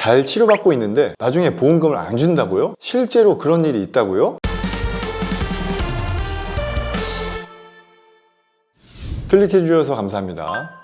잘 치료받고 있는데 나중에 보험금을 안 준다고요? 실제로 그런 일이 있다고요? 클릭해 주셔서 감사합니다.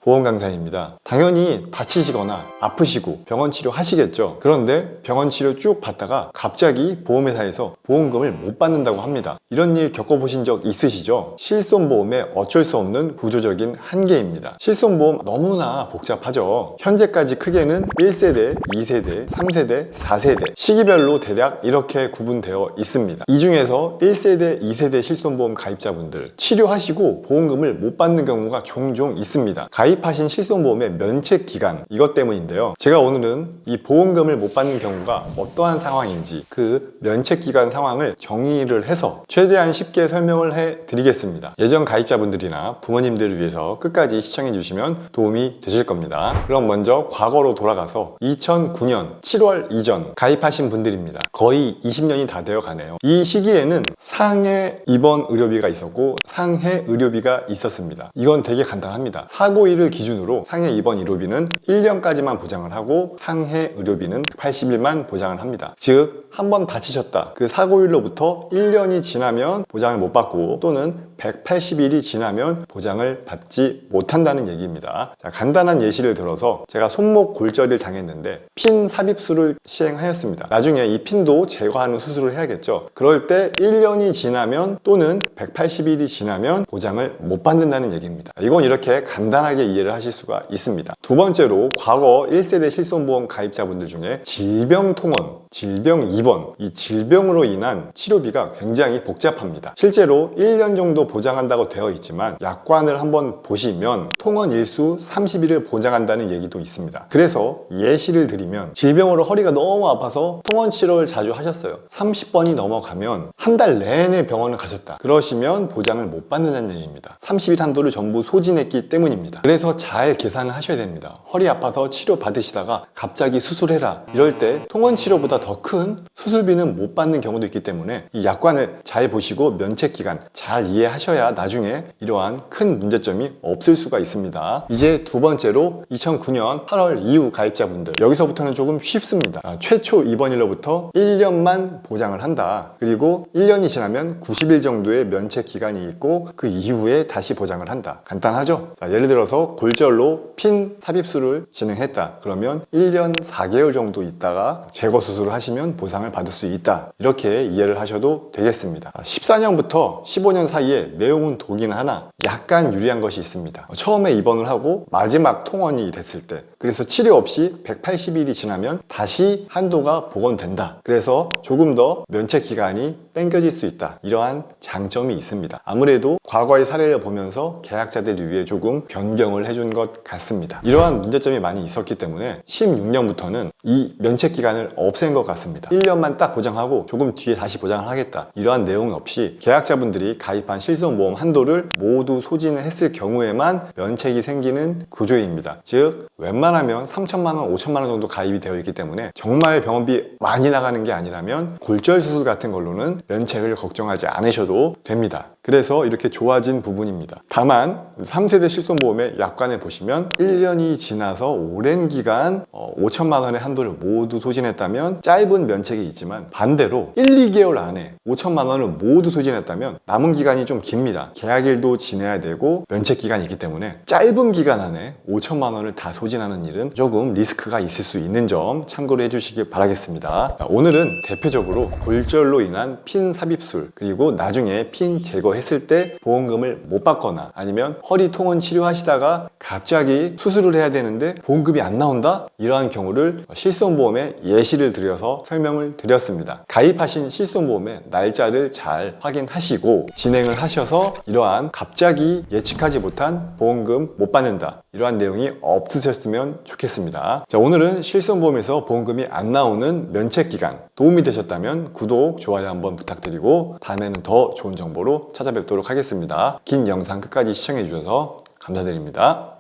보험 강사입니다. 당연히 다치시거나 아프시고 병원 치료 하시겠죠. 그런데 병원 치료 쭉 받다가 갑자기 보험회사에서 보험금을 못 받는다고 합니다. 이런 일 겪어보신 적 있으시죠? 실손보험의 어쩔 수 없는 구조적인 한계입니다. 실손보험 너무나 복잡하죠. 현재까지 크게는 1세대, 2세대, 3세대, 4세대 시기별로 대략 이렇게 구분되어 있습니다. 이 중에서 1세대, 2세대 실손보험 가입자분들 치료하시고 보험금을 못 받는 경우가 종종 있습니다. 가입하신 실손보험의 면책기간 이것 때문인데요. 제가 오늘은 이 보험금을 못 받는 경우가 어떠한 상황인지 그 면책기간 상황을 정의를 해서 최대한 쉽게 설명을 해드리겠습니다. 예전 가입자분들이나 부모님들을 위해서 끝까지 시청해 주시면 도움이 되실 겁니다. 그럼 먼저 과거로 돌아가서 2009년 7월 이전 가입하신 분들입니다. 거의 20년이 다 되어 가네요. 이 시기에는 상해 입원 의료비가 있었고 상해 의료비가 있었습니다. 이건 되게 간단합니다. 사고일을 기준으로 상해 입원 의료비는 1년까지만 보장을 하고 상해 의료비는 80일만 보장을 합니다. 즉 한 번 다치셨다. 그 사고일로부터 1년이 지나면 보장을 못 받고 또는 180일이 지나면 보장을 받지 못한다는 얘기입니다. 자, 간단한 예시를 들어서 제가 손목 골절을 당했는데 핀 삽입술을 시행하였습니다. 나중에 이 핀도 제거하는 수술을 해야겠죠. 그럴 때 1년이 지나면 또는 180일이 지나면 보장을 못 받는다는 얘기입니다. 이건 이렇게 간단하게 이해를 하실 수가 있습니다. 두 번째로 과거 1세대 실손보험 가입자분들 중에 질병 통원, 질병 입원, 이 질병으로 인한 치료비가 굉장히 복잡합니다. 실제로 1년 정도 보장한다고 되어 있지만 약관을 한번 보시면 통원 일수 30일을 보장한다는 얘기도 있습니다. 그래서 예시를 드리면 질병으로 허리가 너무 아파서 통원 치료를 자주 하셨어요. 30번이 넘어가면 한 달 내내 병원을 가셨다. 그러시면 보장을 못 받는다는 얘기입니다. 30일 한도를 전부 소진했기 때문입니다. 그래서 잘 계산을 하셔야 됩니다. 허리 아파서 치료 받으시다가 갑자기 수술해라. 이럴 때 통원 치료보다 더 큰 수술비는 못 받는 경우도 있기 때문에 이 약관을 잘 보시고 면책기간 잘 이해하셔야 나중에 이러한 큰 문제점이 없을 수가 있습니다. 이제 두 번째로 2009년 8월 이후 가입자분들 여기서부터는 조금 쉽습니다. 최초 입원일로부터 1년만 보장을 한다. 그리고 1년이 지나면 90일 정도의 면책기간이 있고 그 이후에 다시 보장을 한다. 간단하죠? 자, 예를 들어서 골절로 핀 삽입술을 진행했다. 그러면 1년 4개월 정도 있다가 제거 수술을 하시면 보상을 받을 수 있다. 이렇게 이해를 하셔도 되겠습니다. 14년부터 15년 사이에 내용은 독이는 하나 약간 유리한 것이 있습니다. 처음에 입원을 하고 마지막 통원이 됐을 때 그래서 치료 없이 180일이 지나면 다시 한도가 복원된다. 그래서 조금 더 면책 기간이 땡겨질 수 있다. 이러한 장점이 있습니다. 아무래도 과거의 사례를 보면서 계약자들을 위해 조금 변경을 해준 것 같습니다. 이러한 문제점이 많이 있었기 때문에 16년부터는 이 면책 기간을 없앤 것 같습니다. 1년만 딱 보장하고 조금 뒤에 다시 보장을 하겠다. 이러한 내용 없이 계약자분들이 가입한 실손보험 한도를 모두 소진을 했을 경우에만 면책이 생기는 구조입니다. 즉 웬만하면 3천만 원, 5천만 원 정도 가입이 되어 있기 때문에 정말 병원비 많이 나가는 게 아니라면 골절 수술 같은 걸로는 면책을 걱정하지 않으셔도 됩니다. 그래서 이렇게 좋아진 부분입니다. 다만 3세대 실손보험의 약관을 보시면 1년이 지나서 오랜 기간 5천만 원의 한도를 모두 소진했다면 짧은 면책이 있지만 반대로 1, 2개월 안에 5천만 원을 모두 소진했다면 남은 기간이 좀 깁니다. 계약일도 지내야 되고 면책 기간이 있기 때문에 짧은 기간 안에 5천만 원을 다 소진하는 일은 조금 리스크가 있을 수 있는 점 참고를 해주시길 바라겠습니다. 오늘은 대표적으로 골절로 인한 핀 삽입술 그리고 나중에 핀 제거했을 때 보험금을 못 받거나 아니면 허리 통원 치료하시다가 갑자기 수술을 해야 되는데 보험금이 안 나온다? 이러한 경우를 실손보험에 예시를 들여서 설명을 드렸습니다. 가입하신 실손보험의 날짜를 잘 확인하시고 진행을 하셔서 이러한 갑자기 예측하지 못한 보험금 못 받는다 이러한 내용이 없으셨으면 좋겠습니다. 자, 오늘은 실손보험에서 보험금이 안 나오는 면책기간 도움이 되셨다면 구독, 좋아요 한번 부탁드리고 다음에는 더 좋은 정보로 찾아뵙도록 하겠습니다. 긴 영상 끝까지 시청해 주셔서 감사드립니다.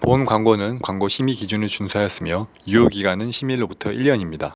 본 광고는 광고 심의 기준을 준수하였으며 유효기간은 심의일로부터 1년입니다.